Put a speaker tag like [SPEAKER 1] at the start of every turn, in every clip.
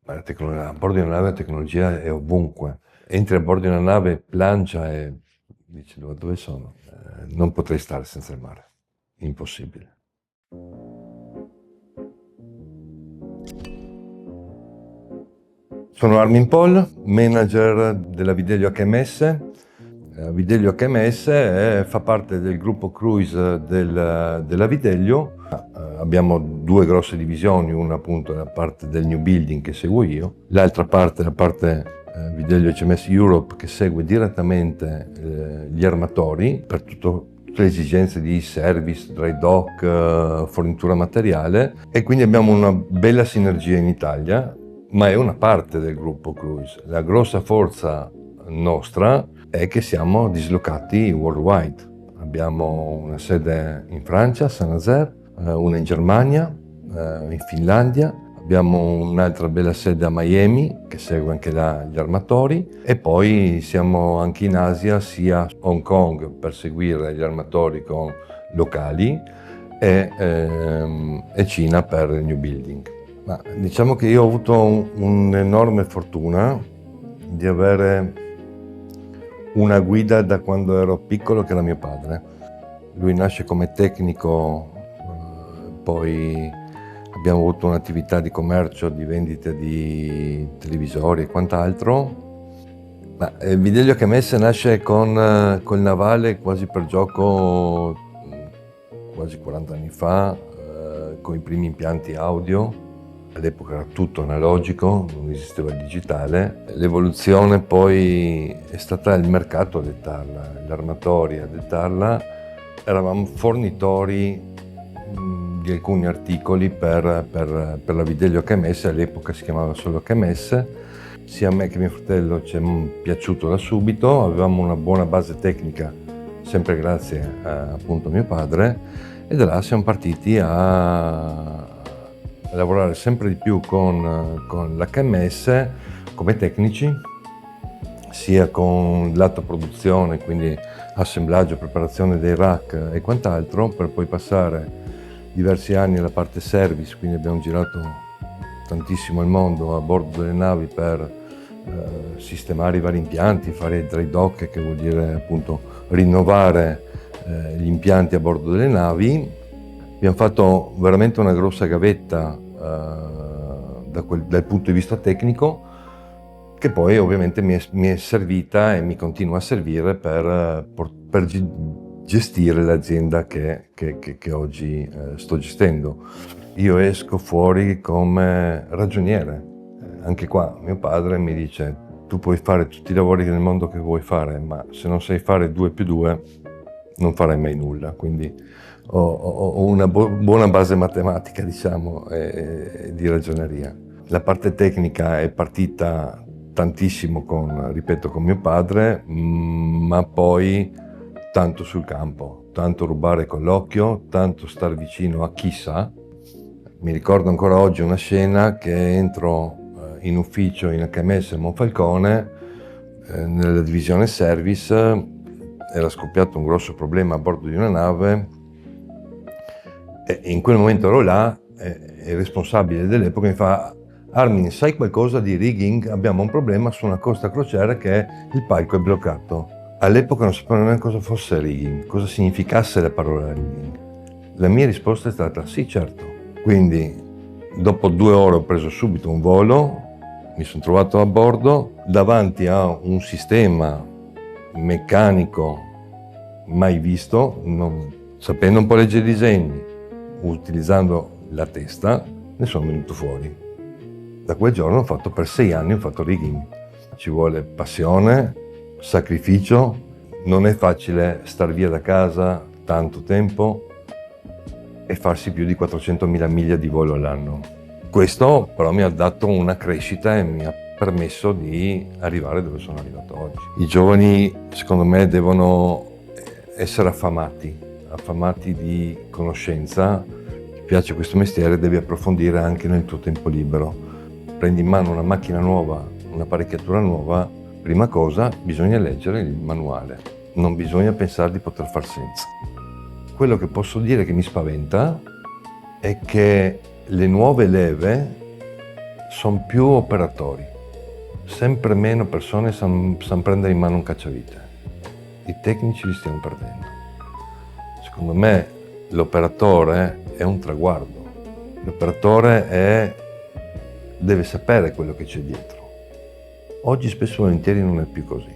[SPEAKER 1] A bordo di una nave la tecnologia è ovunque. Entri a bordo di una nave, plancia e dici dove sono? Non potrei stare senza il mare, impossibile. Sono Armin Paul, manager della Videglio HMS. Videglio HMS fa parte del gruppo cruise della Videglio. Abbiamo due grosse divisioni, una appunto la parte del new building che seguo io, l'altra parte la parte Videglio HMS Europe che segue direttamente gli armatori per tutte le esigenze di service, dry dock, fornitura materiale, e quindi abbiamo una bella sinergia in Italia, ma è una parte del gruppo cruise. La grossa forza nostra è che siamo dislocati worldwide. Abbiamo una sede in Francia, Saint-Nazaire, una in Germania, in Finlandia, abbiamo un'altra bella sede a Miami che segue anche là gli armatori, e poi siamo anche in Asia, sia a Hong Kong per seguire gli armatori con locali e Cina per il new building. Ma diciamo che io ho avuto un'enorme fortuna di avere una guida da quando ero piccolo, che era mio padre. Lui nasce come tecnico, poi abbiamo avuto un'attività di commercio, di vendita di televisori e quant'altro. Ma il Videglio HMS nasce col navale quasi per gioco, quasi 40 anni fa, con i primi impianti audio. All'epoca era tutto analogico, non esisteva il digitale. L'evoluzione poi è stata il mercato a dettarla, gli armatori a dettarla. Eravamo fornitori di alcuni articoli per la Videglio HMS, all'epoca si chiamava solo HMS. Sia a me che mio fratello ci è piaciuto da subito, avevamo una buona base tecnica, sempre grazie appunto a mio padre, e da là siamo partiti a lavorare sempre di più con l'HMS come tecnici, sia con il lato produzione, quindi assemblaggio, preparazione dei rack e quant'altro, per poi passare diversi anni alla parte service, quindi abbiamo girato tantissimo il mondo a bordo delle navi per sistemare i vari impianti, fare il dry dock, che vuol dire appunto rinnovare gli impianti a bordo delle navi. Abbiamo fatto veramente una grossa gavetta dal punto di vista tecnico, che poi ovviamente mi è servita e mi continua a servire per gestire l'azienda che oggi sto gestendo. Io esco fuori come ragioniere. Anche qua mio padre mi dice: tu puoi fare tutti i lavori del mondo che vuoi fare, ma se non sai fare 2 più 2 non farai mai nulla. Quindi ho una buona base matematica, diciamo, e di ragioneria. La parte tecnica è partita tantissimo con mio padre, ma poi tanto sul campo, tanto rubare con l'occhio, tanto star vicino a chi sa. Mi ricordo ancora oggi una scena che entro in ufficio in HMS Monfalcone, nella divisione service. Era scoppiato un grosso problema a bordo di una nave e in quel momento ero là e il responsabile dell'epoca mi fa: Armin, sai qualcosa di rigging? Abbiamo un problema su una costa crociera che il palco è bloccato. All'epoca non sapevo neanche cosa fosse rigging, cosa significasse la parola rigging. La mia risposta è stata: sì, certo. Quindi dopo 2 ore ho preso subito un volo, mi sono trovato a bordo davanti a un sistema meccanico mai visto, sapendo un po' leggere i disegni, utilizzando la testa, ne sono venuto fuori. Da quel giorno per 6 anni ho fatto rigging. Ci vuole passione, sacrificio, non è facile star via da casa tanto tempo e farsi più di 400.000 miglia di volo all'anno. Questo però mi ha dato una crescita e mi ha permesso di arrivare dove sono arrivato oggi. I giovani, secondo me, devono essere affamati di conoscenza. Ti piace questo mestiere, devi approfondire anche nel tuo tempo libero. Prendi in mano una macchina nuova, un'apparecchiatura nuova, prima cosa bisogna leggere il manuale, non bisogna pensare di poter far senza. Quello che posso dire che mi spaventa è che le nuove leve sono più operatori, sempre meno persone sanno prendere in mano un cacciavite. I tecnici li stiamo perdendo. Secondo me l'operatore è un traguardo, l'operatore deve sapere quello che c'è dietro. Oggi spesso e volentieri non è più così.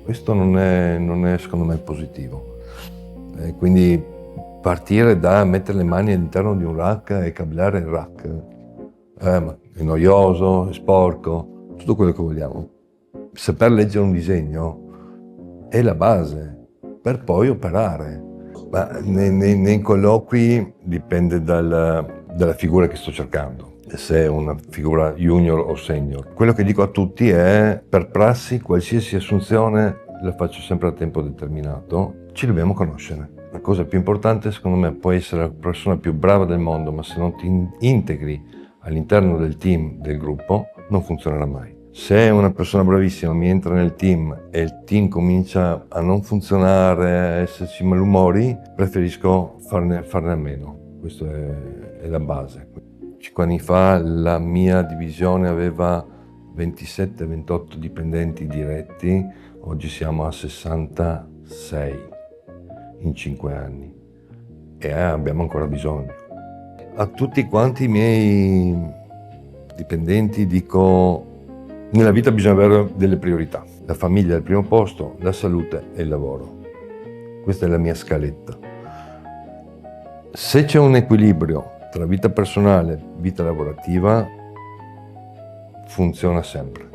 [SPEAKER 1] Questo non è secondo me positivo. Quindi partire da mettere le mani all'interno di un rack e cablare il rack ma è noioso, è sporco, tutto quello che vogliamo. Saper leggere un disegno è la base per poi operare. Ma nei colloqui dipende dalla figura che sto cercando, se è una figura junior o senior. Quello che dico a tutti è, per prassi, qualsiasi assunzione la faccio sempre a tempo determinato, ci dobbiamo conoscere. La cosa più importante, secondo me, puoi essere la persona più brava del mondo, ma se non ti integri all'interno del team, del gruppo, non funzionerà mai. Se una persona bravissima mi entra nel team e il team comincia a non funzionare, a esserci malumori, preferisco farne a meno. Questa è la base. 5 anni fa la mia divisione aveva 27-28 dipendenti diretti, oggi siamo a 66 in 5 anni e abbiamo ancora bisogno. A tutti quanti i miei dipendenti dico: nella vita bisogna avere delle priorità. La famiglia è al primo posto, la salute e il lavoro. Questa è la mia scaletta. Se c'è un equilibrio tra vita personale e vita lavorativa, funziona sempre.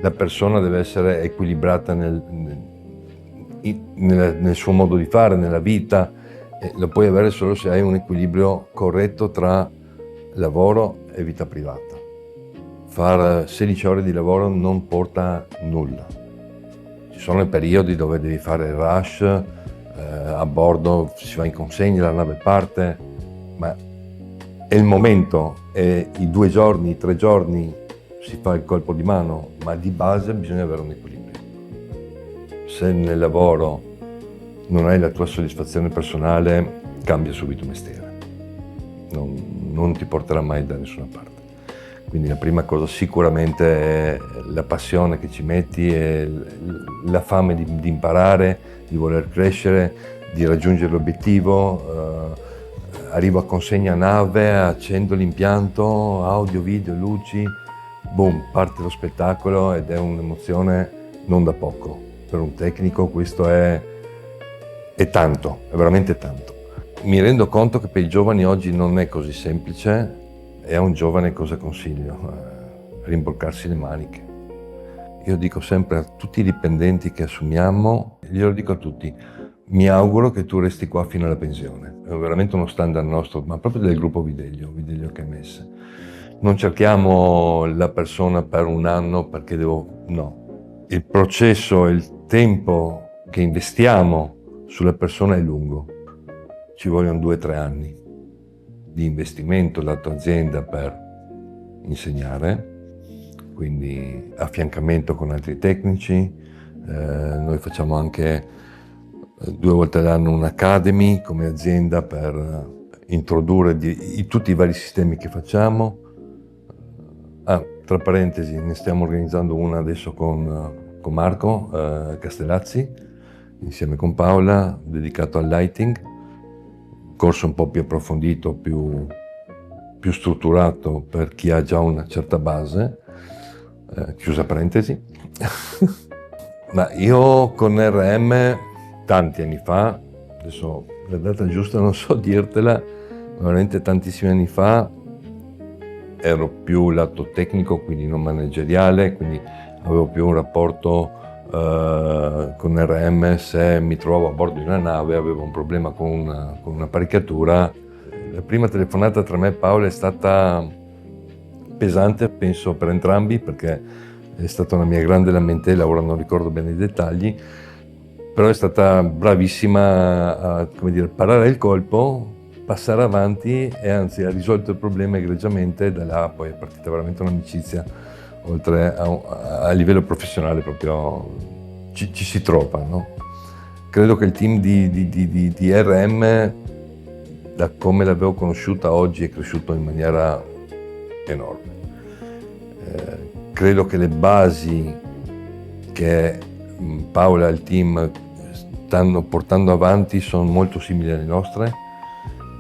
[SPEAKER 1] La persona deve essere equilibrata nel suo modo di fare, nella vita, e lo puoi avere solo se hai un equilibrio corretto tra lavoro e vita privata. Fare 16 ore di lavoro non porta nulla. Ci sono i periodi dove devi fare il rush, a bordo si va in consegna, la nave parte, ma è il momento, e i 2 giorni, i 3 giorni si fa il colpo di mano, ma di base bisogna avere un equilibrio. Se nel lavoro non hai la tua soddisfazione personale, cambia subito mestiere. Non ti porterà mai da nessuna parte. Quindi la prima cosa sicuramente è la passione che ci metti, è la fame di imparare, di voler crescere, di raggiungere l'obiettivo. Arrivo a consegna nave, accendo l'impianto, audio, video, luci, boom, parte lo spettacolo ed è un'emozione non da poco. Per un tecnico questo è tanto, è veramente tanto. Mi rendo conto che per i giovani oggi non è così semplice, e a un giovane cosa consiglio? Rimborcarsi le maniche. Io dico sempre a tutti i dipendenti che assumiamo, glielo dico a tutti, mi auguro che tu resti qua fino alla pensione. È veramente uno standard nostro, ma proprio del gruppo Videglio KMS. Non cerchiamo la persona per un anno perché no. Il processo e il tempo che investiamo sulla persona è lungo. Ci vogliono 2-3 anni di investimento della tua azienda per insegnare, quindi affiancamento con altri tecnici. Noi facciamo anche 2 volte all'anno un'academy come azienda per introdurre tutti i vari sistemi che facciamo. Tra parentesi, ne stiamo organizzando una adesso con Marco Castellazzi, insieme con Paola, dedicato al lighting, corso un po' più approfondito, più strutturato per chi ha già una certa base, chiusa parentesi. Ma io con RM tanti anni fa, adesso la data giusta non so dirtela, ma veramente tantissimi anni fa, ero più lato tecnico, quindi non manageriale, quindi avevo più un rapporto con RM. Se mi trovavo a bordo di una nave, avevo un problema con un'apparecchiatura, la prima telefonata tra me e Paolo è stata pesante, penso per entrambi, perché è stata una mia grande lamentela, ora non ricordo bene i dettagli, però è stata bravissima a parare il colpo, passare avanti, e anzi ha risolto il problema egregiamente, e da là poi è partita veramente un'amicizia, oltre a livello professionale proprio ci si trova, no? Credo che il team di RM, da come l'avevo conosciuta oggi, è cresciuto in maniera enorme. credo che le basi che Paola e il team stanno portando avanti sono molto simili alle nostre,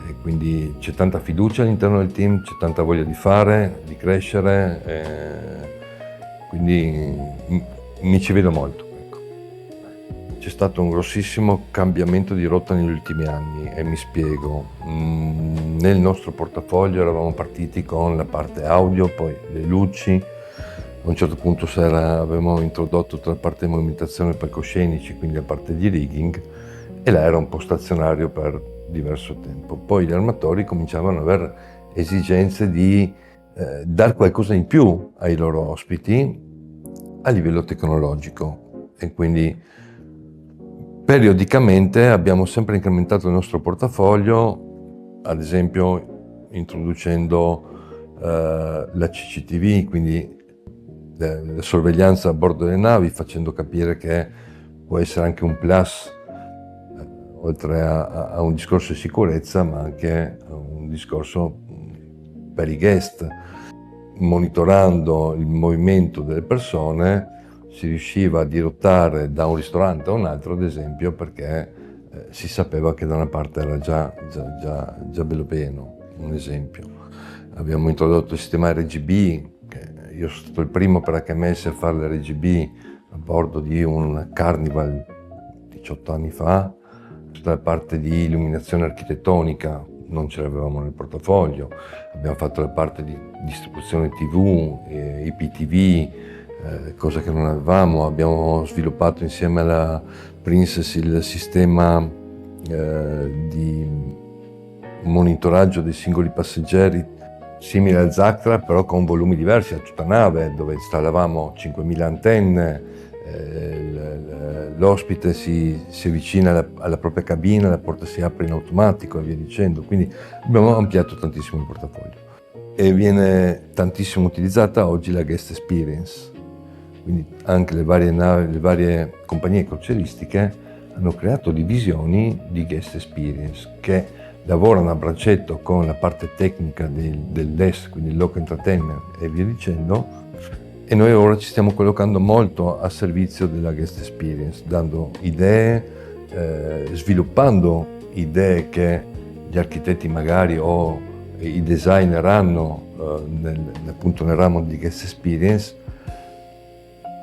[SPEAKER 1] e quindi c'è tanta fiducia all'interno del team, c'è tanta voglia di fare, di crescere, quindi mi ci vedo molto. Ecco. C'è stato un grossissimo cambiamento di rotta negli ultimi anni, e mi spiego. Nel nostro portafoglio eravamo partiti con la parte audio, poi le luci. A un certo punto avevamo introdotto tutta la parte di movimentazione e palcoscenici, quindi la parte di rigging, e là era un po' stazionario per diverso tempo. Poi gli armatori cominciavano ad avere esigenze di dare qualcosa in più ai loro ospiti a livello tecnologico, e quindi periodicamente abbiamo sempre incrementato il nostro portafoglio, ad esempio introducendo la CCTV, quindi la sorveglianza a bordo delle navi, facendo capire che può essere anche un plus, oltre a un discorso di sicurezza, ma anche un discorso per i guest. Monitorando il movimento delle persone si riusciva a dirottare da un ristorante a un altro, ad esempio, perché si sapeva che da una parte era già bello pieno, un esempio. Abbiamo introdotto il sistema RGB, che io sono stato il primo per HMS a fare l'RGB a bordo di un Carnival 18 anni fa. Tutta la parte di illuminazione architettonica non ce l'avevamo nel portafoglio. Abbiamo fatto la parte di distribuzione TV, IPTV, cosa che non avevamo. Abbiamo sviluppato insieme alla Princess il sistema di monitoraggio dei singoli passeggeri, simile al Zactra, però con volumi diversi, a tutta nave, dove installavamo 5.000 antenne, l'ospite si avvicina alla propria cabina, la porta si apre in automatico e via dicendo. Quindi abbiamo ampliato tantissimo il portafoglio, e viene tantissimo utilizzata oggi la guest experience. Quindi anche le varie compagnie crocieristiche hanno creato divisioni di guest experience che lavorano a braccetto con la parte tecnica del desk, quindi il local entertainment e via dicendo, e noi ora ci stiamo collocando molto a servizio della guest experience, dando idee, sviluppando idee che gli architetti magari o i designer hanno appunto nel ramo di guest experience,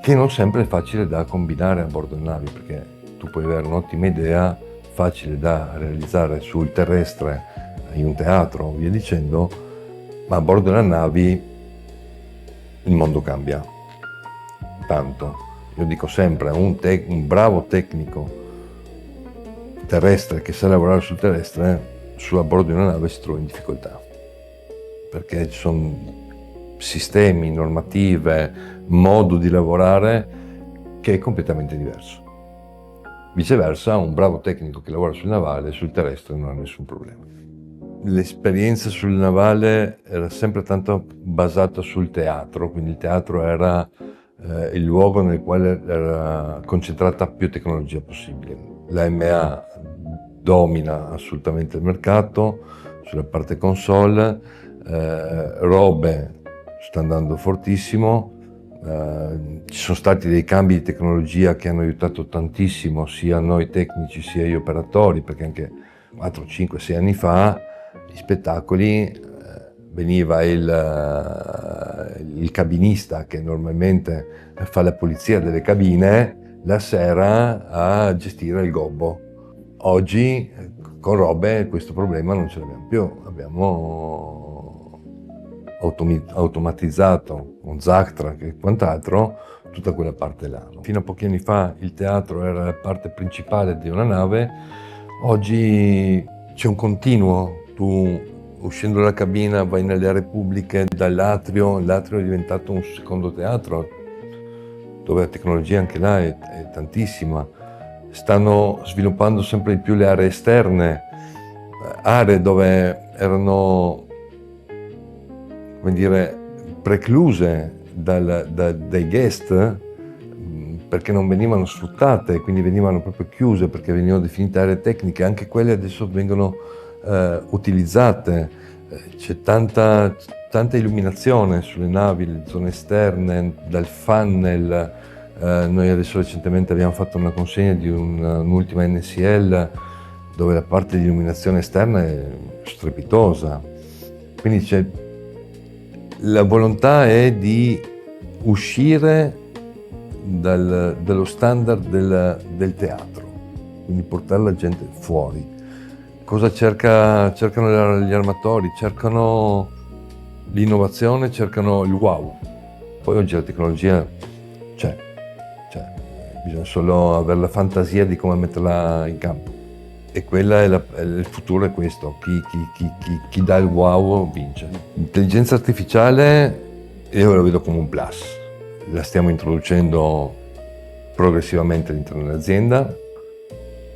[SPEAKER 1] che non sempre è facile da combinare a bordo delle navi, perché tu puoi avere un'ottima idea facile da realizzare sul terrestre in un teatro o via dicendo, ma a bordo delle navi il mondo cambia tanto. Io dico sempre, un bravo tecnico terrestre che sa lavorare sul terrestre, a bordo di una nave si trova in difficoltà, perché ci sono sistemi, normative, modo di lavorare che è completamente diverso. Viceversa, un bravo tecnico che lavora sul navale, sul terrestre non ha nessun problema. L'esperienza sul navale era sempre tanto basata sul teatro, quindi il teatro era il luogo nel quale era concentrata più tecnologia possibile. La MA domina assolutamente il mercato sulla parte console, Robe sta andando fortissimo. Ci sono stati dei cambi di tecnologia che hanno aiutato tantissimo sia noi tecnici sia gli operatori, perché anche 4, 5, 6 anni fa gli spettacoli veniva il cabinista che normalmente fa la pulizia delle cabine la sera a gestire il gobbo. Oggi con Robe questo problema non ce l'abbiamo più, abbiamo automatizzato con Zactra e quant'altro tutta quella parte là. Fino a pochi anni fa il teatro era la parte principale di una nave, oggi c'è un continuo, tu uscendo dalla cabina vai nelle aree pubbliche, l'atrio è diventato un secondo teatro, dove la tecnologia anche là è tantissima. Stanno sviluppando sempre di più le aree esterne, aree dove erano, come dire, precluse dai guest perché non venivano sfruttate, quindi venivano proprio chiuse perché venivano definite aree tecniche. Anche quelle adesso vengono utilizzate. c'è tanta illuminazione sulle navi, le zone esterne, dal funnel. Noi adesso recentemente abbiamo fatto una consegna di un'ultima NCL dove la parte di illuminazione esterna è strepitosa. Quindi la volontà è di uscire dallo standard del teatro, quindi portare la gente fuori. Cosa cercano gli armatori? Cercano l'innovazione, cercano il wow. Poi oggi la tecnologia c'è, bisogna solo avere la fantasia di come metterla in campo. E quella è il futuro è questo, chi dà il wow vince. L'intelligenza artificiale io la vedo come un plus, la stiamo introducendo progressivamente all'interno dell'azienda.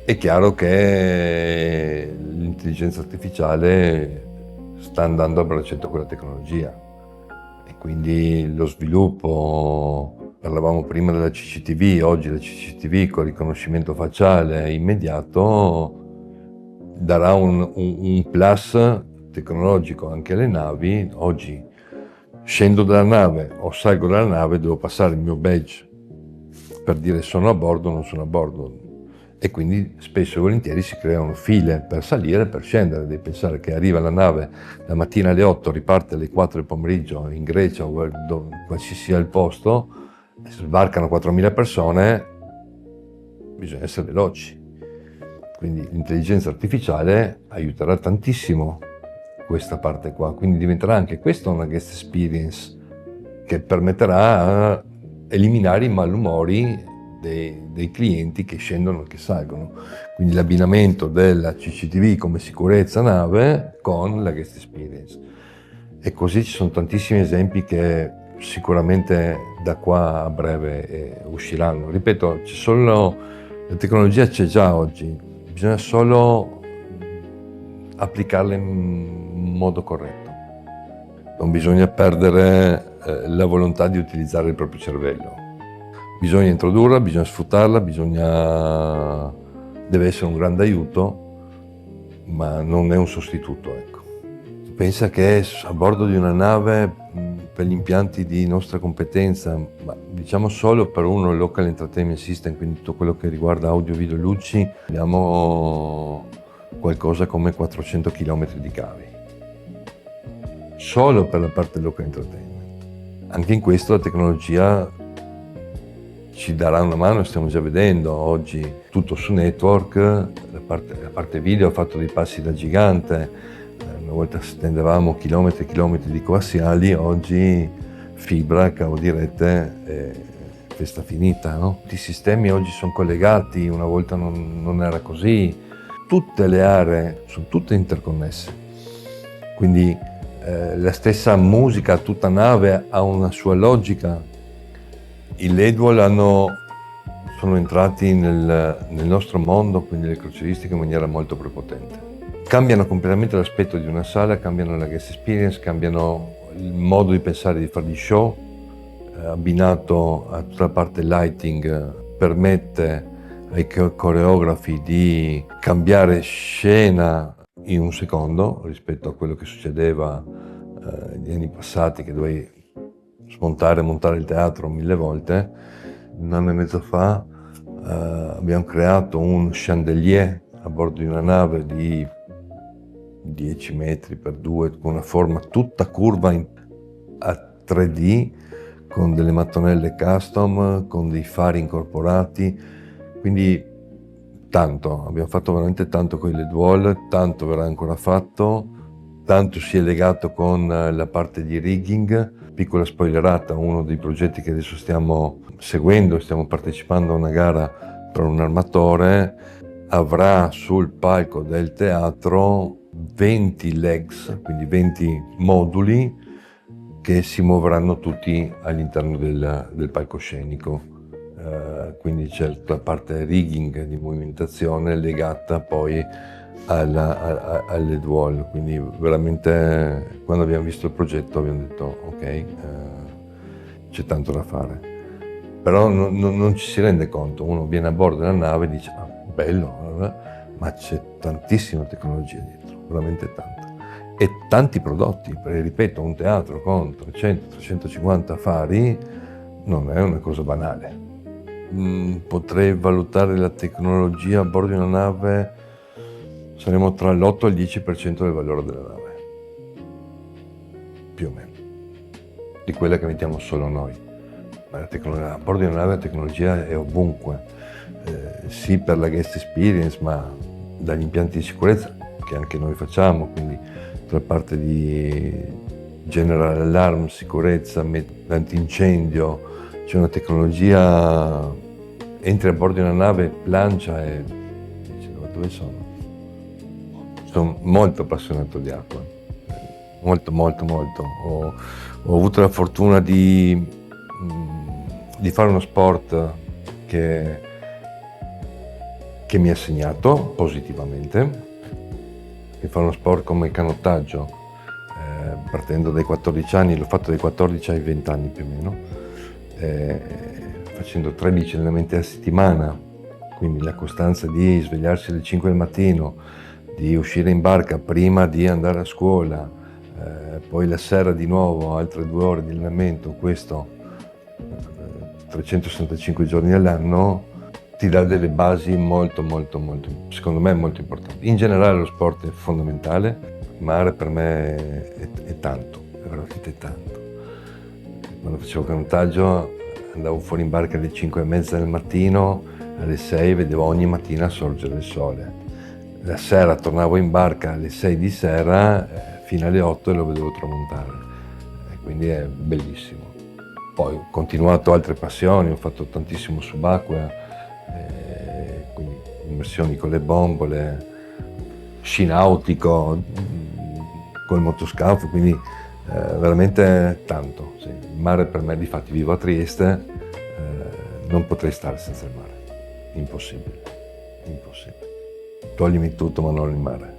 [SPEAKER 1] È chiaro che l'intelligenza artificiale sta andando a braccetto con la tecnologia e quindi lo sviluppo, parlavamo prima della CCTV, oggi la CCTV con riconoscimento facciale immediato darà un plus tecnologico anche alle navi. Oggi scendo dalla nave o salgo dalla nave, devo passare il mio badge per dire sono a bordo o non sono a bordo, e quindi spesso e volentieri si creano file per salire e per scendere. Devi pensare che arriva la nave la mattina alle 8, riparte alle 4 del pomeriggio in Grecia o qualsiasi sia il posto, sbarcano 4.000 persone, bisogna essere veloci. Quindi l'intelligenza artificiale aiuterà tantissimo questa parte qua, quindi diventerà anche questa una guest experience che permetterà di eliminare i malumori dei clienti che scendono e che salgono. Quindi l'abbinamento della CCTV come sicurezza nave con la guest experience. E così ci sono tantissimi esempi che sicuramente da qua a breve usciranno. Ripeto, la tecnologia c'è già oggi, bisogna solo applicarla in modo corretto. Non bisogna perdere la volontà di utilizzare il proprio cervello. Bisogna introdurla, bisogna sfruttarla, deve essere un grande aiuto, ma non è un sostituto, ecco. Pensa che a bordo di una nave, per gli impianti di nostra competenza, ma diciamo solo per uno local entertainment system, quindi tutto quello che riguarda audio, video e luci, abbiamo qualcosa come 400 km di cavi. Solo per la parte local entertainment. Anche in questo la tecnologia ci darà una mano, stiamo già vedendo oggi tutto su network, la parte video ha fatto dei passi da gigante, una volta stendevamo chilometri e chilometri di coassiali, oggi fibra, cavo di rete, festa finita, no? Tutti i sistemi oggi sono collegati, una volta non era così, tutte le aree sono tutte interconnesse, quindi la stessa musica, tutta nave ha una sua logica. I LED-wall sono entrati nel nostro mondo, quindi le crocieristiche, in maniera molto prepotente. Cambiano completamente l'aspetto di una sala, cambiano la guest experience, cambiano il modo di pensare di fare gli show, abbinato a tutta la parte lighting, permette ai coreografi di cambiare scena in un secondo rispetto a quello che succedeva negli anni passati, che dovevi smontare e montare il teatro 1000 volte. Un anno e mezzo fa abbiamo creato un chandelier a bordo di una nave di 10 metri per 2 con una forma tutta curva a 3D, con delle mattonelle custom, con dei fari incorporati, quindi abbiamo fatto veramente tanto con i LED wall, tanto verrà ancora fatto, tanto si è legato con la parte di rigging. Piccola spoilerata, uno dei progetti che adesso stiamo seguendo, stiamo partecipando a una gara per un armatore, avrà sul palco del teatro 20 legs, quindi 20 moduli che si muoveranno tutti all'interno del palcoscenico. Quindi c'è la parte rigging di movimentazione legata poi al LED wall, quindi veramente quando abbiamo visto il progetto abbiamo detto ok, c'è tanto da fare, però non ci si rende conto. Uno viene a bordo della nave e dice bello, ma c'è tantissima tecnologia dietro, veramente tanta, e tanti prodotti, perché ripeto, un teatro con 300-350 fari non è una cosa banale. Potrei valutare la tecnologia a bordo di una nave, saremo tra l'8 e il 10% del valore della nave, più o meno, di quella che mettiamo solo noi. Ma a bordo di una nave la tecnologia è ovunque, sì per la guest experience, ma dagli impianti di sicurezza che anche noi facciamo, quindi tra parte di general alarm, sicurezza, antincendio, c'è una tecnologia, entri a bordo di una nave, plancia e dici dove sono? Sono molto appassionato di acqua, molto. Ho avuto la fortuna di fare uno sport che mi ha segnato positivamente, che fa uno sport come il canottaggio, partendo dai 14 anni, l'ho fatto dai 14 ai 20 anni più o meno, facendo 13 allenamenti a settimana, quindi la costanza di svegliarsi alle 5 del mattino, di uscire in barca prima di andare a scuola, poi la sera di nuovo altre 2 ore di allenamento, questo 365 giorni all'anno, ti dà delle basi molto, secondo me molto importanti. In generale lo sport è fondamentale, il mare per me è tanto, è veramente tanto. Quando facevo canottaggio andavo fuori in barca alle 5:30 del mattino, alle 6 vedevo ogni mattina sorgere il sole. La sera tornavo in barca alle 6 di sera, fino alle 8 e lo vedevo tramontare. Quindi è bellissimo. Poi ho continuato altre passioni, ho fatto tantissimo subacquea, quindi immersioni con le bombole, sci nautico, col motoscafo, quindi veramente tanto. Sì. Il mare per me, difatti vivo a Trieste, non potrei stare senza il mare, impossibile. Toglimi tutto ma non il mare.